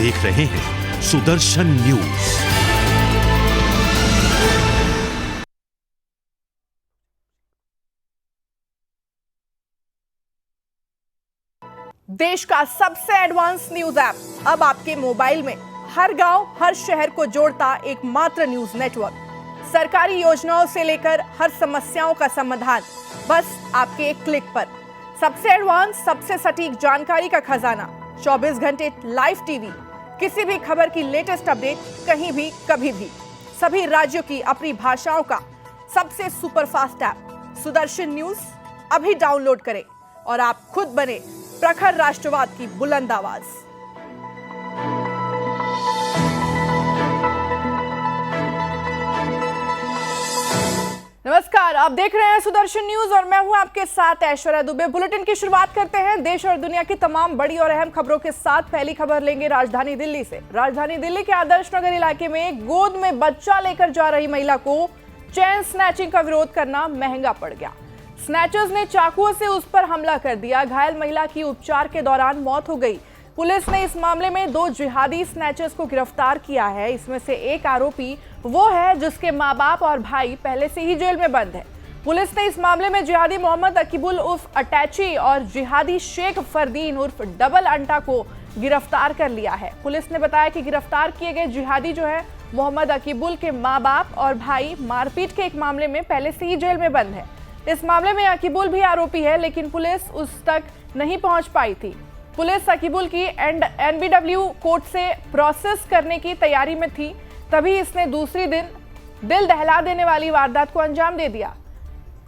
देख रहे हैं सुदर्शन न्यूज। देश का सबसे एडवांस न्यूज ऐप अब आपके मोबाइल में, हर गांव, हर शहर को जोड़ता एकमात्र न्यूज नेटवर्क। सरकारी योजनाओं से लेकर हर समस्याओं का समाधान बस आपके एक क्लिक पर। सबसे एडवांस, सबसे सटीक जानकारी का खजाना, 24 घंटे लाइव टीवी, किसी भी खबर की लेटेस्ट अपडेट कहीं भी कभी भी, सभी राज्यों की अपनी भाषाओं का सबसे सुपरफास्ट ऐप सुदर्शन न्यूज अभी डाउनलोड करें और आप खुद बने प्रखर राष्ट्रवाद की बुलंद आवाज। नमस्कार, आप देख रहे हैं सुदर्शन न्यूज और मैं हूं आपके साथ ऐश्वर्या दुबे। बुलेटिन की शुरुआत करते हैं देश और दुनिया की तमाम बड़ी और अहम खबरों के साथ। पहली खबर लेंगे राजधानी दिल्ली से। राजधानी दिल्ली के आदर्श नगर इलाके में गोद में बच्चा लेकर जा रही महिला को चेन स्नैचिंग का विरोध करना महंगा पड़ गया। स्नैचर्स ने चाकुओं से उस पर हमला कर दिया। घायल महिला की उपचार के दौरान मौत हो गई। पुलिस ने इस मामले में 2 जिहादी स्नैचर्स को गिरफ्तार किया है। इसमें से एक आरोपी वो है जिसके मां बाप और भाई पहले से ही जेल में बंद है। पुलिस ने इस मामले में जिहादी मोहम्मद अकीबुल उर्फ अटैची और जिहादी शेख फरदीन उर्फ डबल अंटा को गिरफ्तार कर लिया है। पुलिस ने बताया कि गिरफ्तार किए गए जिहादी जो है मोहम्मद अकीबुल के माँ बाप और भाई मारपीट के एक मामले में पहले से ही जेल में बंद है। इस मामले में अकीबुल भी आरोपी है, लेकिन पुलिस उस तक नहीं पहुंच पाई थी। पुलिस अकीबुल की एनबीडब्ल्यू कोर्ट से प्रोसेस करने की तैयारी में थी, तभी इसने दूसरी दिन दिल दहला देने वाली वारदात को अंजाम दे दिया।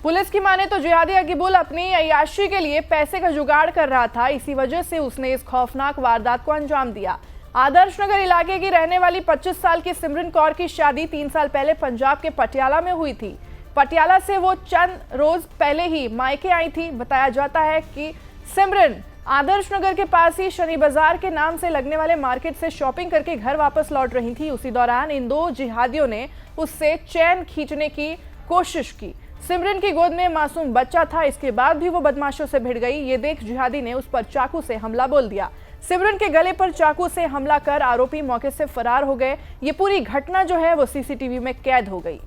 पुलिस की माने तो जिहादी अकीबुल अपनी अय्याशी के लिए पैसे का जुगाड़ कर रहा था, इसी वजह से उसने इस खौफनाक वारदात को अंजाम दिया। आदर्श नगर इलाके की रहने वाली 25 साल की सिमरन कौर की शादी 3 साल पहले पंजाब के पटियाला में हुई थी। पटियाला से वो चंद रोज पहले ही मायके आई थी। बताया जाता है कि सिमरन आदर्श नगर के पास ही शनि बाजार के नाम से लगने वाले मार्केट से शॉपिंग करके घर वापस लौट रही थी। उसी दौरान इन 2 जिहादियों ने उससे चैन खींचने की कोशिश की। सिमरन की गोद में मासूम बच्चा था, इसके बाद भी वो बदमाशों से भिड़ गई। ये देख जिहादी ने उस पर चाकू से हमला बोल दिया। सिमरन के गले पर चाकू से हमला कर आरोपी मौके से फरार हो गए। ये पूरी घटना जो है वो सीसीटीवी में कैद हो गई।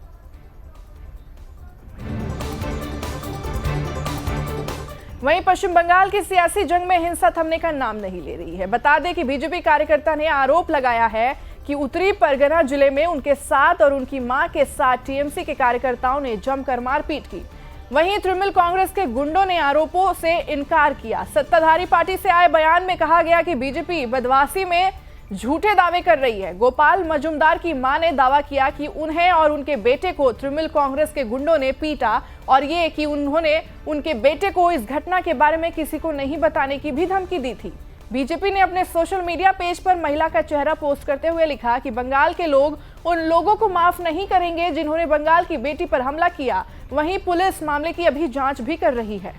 वहीं पश्चिम बंगाल की सियासी जंग में हिंसा थमने का नाम नहीं ले रही है। बता दें कि बीजेपी कार्यकर्ता ने आरोप लगाया है कि उत्तरी परगना जिले में उनके साथ और उनकी मां के साथ टीएमसी के कार्यकर्ताओं ने जमकर मारपीट की। वहीं तृणमूल कांग्रेस के गुंडों ने आरोपों से इनकार किया। सत्ताधारी पार्टी से आए बयान में कहा गया कि बीजेपी बदमाशी में झूठे दावे कर रही है। गोपाल मजुमदार की मां ने दावा किया कि उन्हें और उनके बेटे को तृणमूल कांग्रेस के गुंडों ने पीटा और ये कि उन्होंने उनके बेटे को इस घटना के बारे में किसी को नहीं बताने की भी धमकी दी थी। बीजेपी ने अपने सोशल मीडिया पेज पर महिला का चेहरा पोस्ट करते हुए लिखा कि बंगाल के लोग उन लोगों को माफ नहीं करेंगे जिन्होंने बंगाल की बेटी पर हमला किया। वहीं पुलिस मामले की अभी जांच भी कर रही है।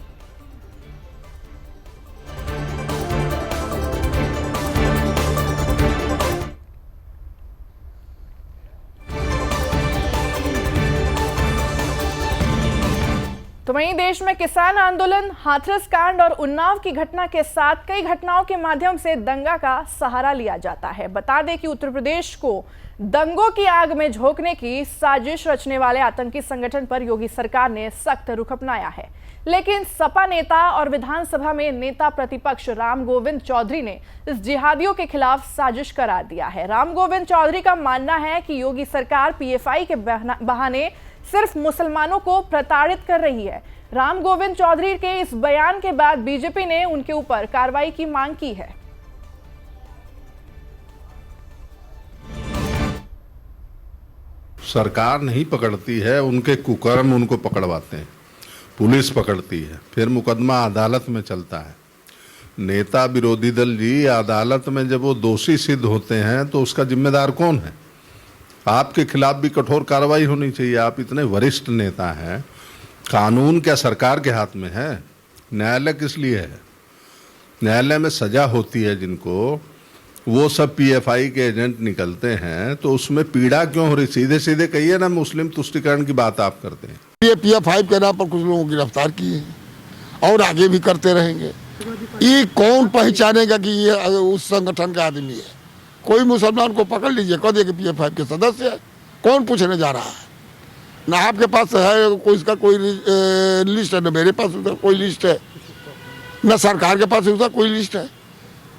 तो वहीं देश में किसान आंदोलन, हाथरस कांड और उन्नाव की घटना के साथ कई घटनाओं के माध्यम से दंगा का सहारा लिया जाता है। बता दें कि उत्तर प्रदेश को दंगों की आग में झोंकने की साजिश रचने वाले आतंकी संगठन पर योगी सरकार ने सख्त रुख अपनाया है। लेकिन सपा नेता और विधानसभा में नेता प्रतिपक्ष राम गोविंद चौधरी ने इस जिहादियों के खिलाफ साजिश करार दिया है। राम गोविंद चौधरी का मानना है कि योगी सरकार पीएफआई के बहाने सिर्फ मुसलमानों को प्रताड़ित कर रही है। राम गोविंद चौधरी के इस बयान के बाद बीजेपी ने उनके ऊपर कार्रवाई की मांग की है। सरकार नहीं पकड़ती है, उनके कुकर्म उनको पकड़वाते हैं, पुलिस पकड़ती है, फिर मुकदमा अदालत में चलता है। नेता विरोधी दल जी, अदालत में जब वो दोषी सिद्ध होते हैं तो उसका जिम्मेदार कौन है? आपके खिलाफ भी कठोर कार्रवाई होनी चाहिए। आप इतने वरिष्ठ नेता हैं, कानून क्या सरकार के हाथ में है? न्यायालय किस लिए है? न्यायालय में सजा होती है जिनको, वो सब पीएफआई के एजेंट निकलते हैं, तो उसमें पीड़ा क्यों हो रही? सीधे सीधे कहिए ना, मुस्लिम तुष्टीकरण की बात आप करते हैं। ये पीएफआई के नाम पर कुछ लोगों को गिरफ्तार किए और आगे भी करते रहेंगे। ये कौन पहचानेगा कि ये उस संगठन का आदमी है? कोई मुसलमान को पकड़ लीजिए, कह दिए कि PF5 के सदस्य है, कौन पूछने जा रहा है? ना आपके पास है कोई इसका कोई लिस्ट है, ना मेरे पास उसका कोई लिस्ट है, ना सरकार के पास उसका कोई लिस्ट है।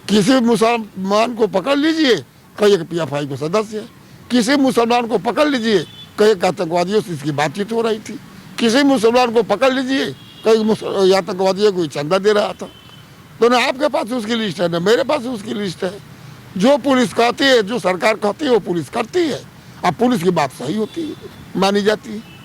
किसी मुसलमान को पकड़ लीजिए, कहिए कि PF5 के सदस्य है। किसी मुसलमान को पकड़ लीजिए, कहिए कि आतंकवादियों से इसकी बातचीत हो रही थी। किसी मुसलमान को पकड़ लीजिए, कहीं आतंकवादियों को चंदा दे रहा था। तो ना आपके पास उसकी लिस्ट है, ना मेरे पास उसकी लिस्ट है। जो पुलिस कहती है, जो सरकार कहती है, वो पुलिस करती है। अब पुलिस की बात सही होती है, मानी जाती है।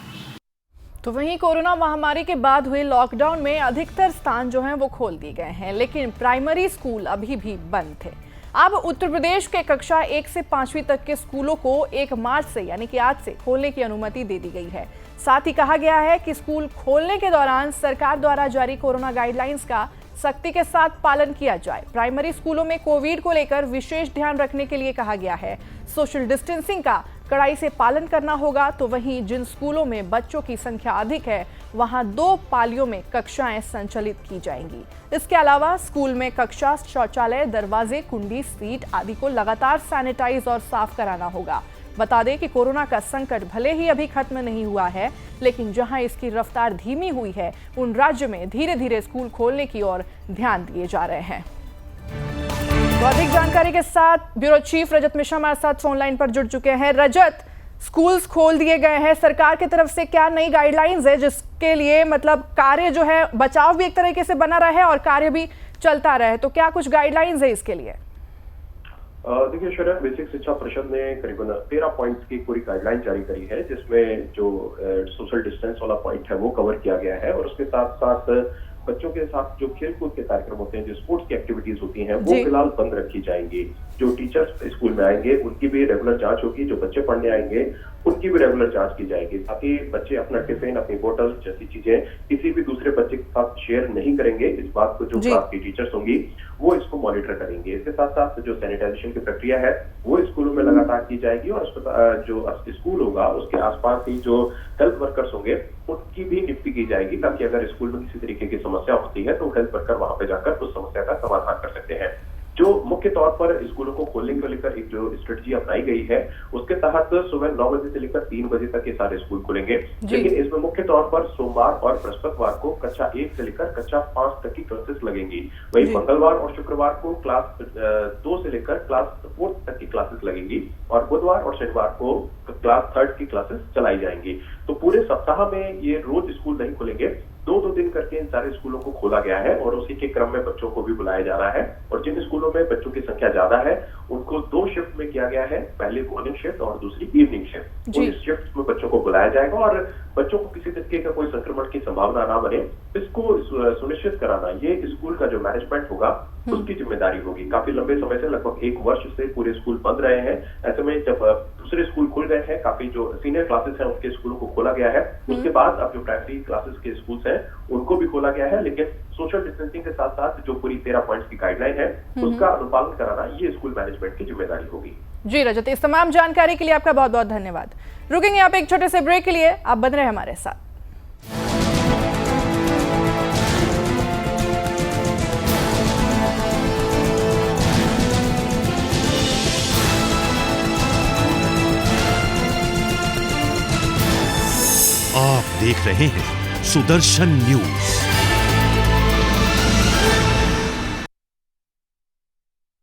तो वहीं कोरोना महामारी के बाद हुए लॉकडाउन में अधिकतर स्थान जो हैं वो खोल दिए गए हैं, लेकिन प्राइमरी स्कूल अभी भी बंद थे। अब उत्तर प्रदेश के कक्षा 1 से 5वीं तक के स्कूलों को 1 मार्च से यानी कि आज से खोलने की अनुमति दे दी गई है। साथ ही कहा गया है कि स्कूल खोलने के दौरान सरकार द्वारा जारी कोरोना गाइडलाइंस का सख्ती के साथ पालन किया जाए। प्राइमरी स्कूलों में कोविड को लेकर विशेष ध्यान रखने के लिए कहा गया है। सोशल डिस्टेंसिंग का कड़ाई से पालन करना होगा। तो वहीं जिन स्कूलों में बच्चों की संख्या अधिक है, वहां 2 पालियों में कक्षाएं संचालित की जाएंगी। इसके अलावा स्कूल में कक्षा, शौचालय, दरवाजे, कुंडी, सीट आदि को लगातार सैनिटाइज और साफ कराना होगा। बता दें कि कोरोना का संकट भले ही अभी खत्म नहीं हुआ है, लेकिन जहां इसकी रफ्तार धीमी हुई है, उन राज्य में धीरे धीरे स्कूल खोलने की ओर ध्यान दिए जा रहे हैं। तो अधिक जानकारी के साथ ब्यूरो चीफ रजत मिश्रा हमारे साथ फोन लाइन पर जुड़ चुके हैं। रजत, स्कूल्स खोल दिए गए हैं, सरकार की तरफ से क्या नई गाइडलाइंस है जिसके लिए मतलब कार्य जो है, बचाव भी एक तरीके से बना रहे और कार्य भी चलता रहे, तो क्या कुछ गाइडलाइंस है इसके लिए? देखिए शरद, बेसिक शिक्षा परिषद ने करीबन 13 पॉइंट्स की पूरी गाइडलाइन जारी करी है, जिसमें जो सोशल डिस्टेंस वाला पॉइंट है वो कवर किया गया है। और उसके साथ साथ बच्चों के साथ जो खेलकूद के कार्यक्रम होते हैं, जो स्पोर्ट्स की एक्टिविटीज होती हैं, वो फिलहाल बंद रखी जाएंगी। जो टीचर्स स्कूल में आएंगे उनकी भी रेगुलर जांच होगी, जो बच्चे पढ़ने आएंगे उनकी भी रेगुलर जांच की जाएगी। ताकि बच्चे अपना टिफिन, अपनी बोतल जैसी चीजें किसी भी दूसरे बच्चे के साथ शेयर नहीं करेंगे। इस बात को जो क्लास की टीचर्स होंगी वो इसको मॉनिटर करेंगे। इसके साथ साथ जो सैनिटाइजेशन की प्रक्रिया है वो स्कूलों में लगातार की जाएगी। और जो स्कूल होगा उसके आसपास ही जो हेल्थ वर्कर्स होंगे उनकी भी नियुक्ति की जाएगी, ताकि अगर स्कूल में किसी तरीके की समस्या होती है तो हेल्थ वर्कर वहां पे जाकर उस समस्या का समाधान कर सकते हैं। जो मुख्य तौर पर स्कूलों को खोलने को लेकर एक जो स्ट्रेटजी अपनाई गई है, उसके तहत सुबह 9 बजे से लेकर 3 बजे तक ये सारे स्कूल खुलेंगे। लेकिन इसमें मुख्य तौर पर सोमवार और बृहस्पतिवार को कक्षा 1 से लेकर कक्षा 5 तक की क्लासेस लगेंगी। वहीं मंगलवार और शुक्रवार को क्लास 2 से लेकर क्लास 4 तक की क्लासेस लगेंगी। और बुधवार और शनिवार को क्लास 3 की क्लासेस चलाई जाएंगी। तो पूरे सप्ताह में ये रोज स्कूल नहीं खुलेंगे, 2-2 दिन करके इन सारे स्कूलों को खोला गया है। और उसी के क्रम में बच्चों को भी बुलाया जा रहा है। और जिन स्कूलों में बच्चों की संख्या ज्यादा है उनको 2 शिफ्ट में किया गया है, पहले मॉर्निंग शिफ्ट और दूसरी इवनिंग शिफ्ट। उन शिफ्ट में बच्चों को बुलाया जाएगा और बच्चों को किसी तरीके का कोई संक्रमण की संभावना ना बने, इसको सुनिश्चित कराना ये स्कूल का जो मैनेजमेंट होगा उसकी जिम्मेदारी होगी। काफी लंबे समय से, लगभग 1 वर्ष से पूरे स्कूल बंद रहे हैं। ऐसे में जब दूसरे स्कूल खुल गए हैं, काफी जो सीनियर क्लासेस हैं उनके स्कूलों को खोला गया है। उसके बाद अब जो प्राइमरी क्लासेस के स्कूल्स हैं उनको भी खोला गया है। लेकिन सोशल डिस्टेंसिंग के साथ साथ जो पूरी 13 पॉइंट्स की गाइडलाइन है उसका अनुपालन कराना ये स्कूल मैनेजमेंट की जिम्मेदारी होगी। जी रजत, इस तमाम जानकारी के लिए आपका बहुत बहुत धन्यवाद। रुकेंगे यहाँ पे एक छोटे से ब्रेक के लिए, आप बन रहे हमारे साथ। आप देख रहे हैं सुदर्शन न्यूज।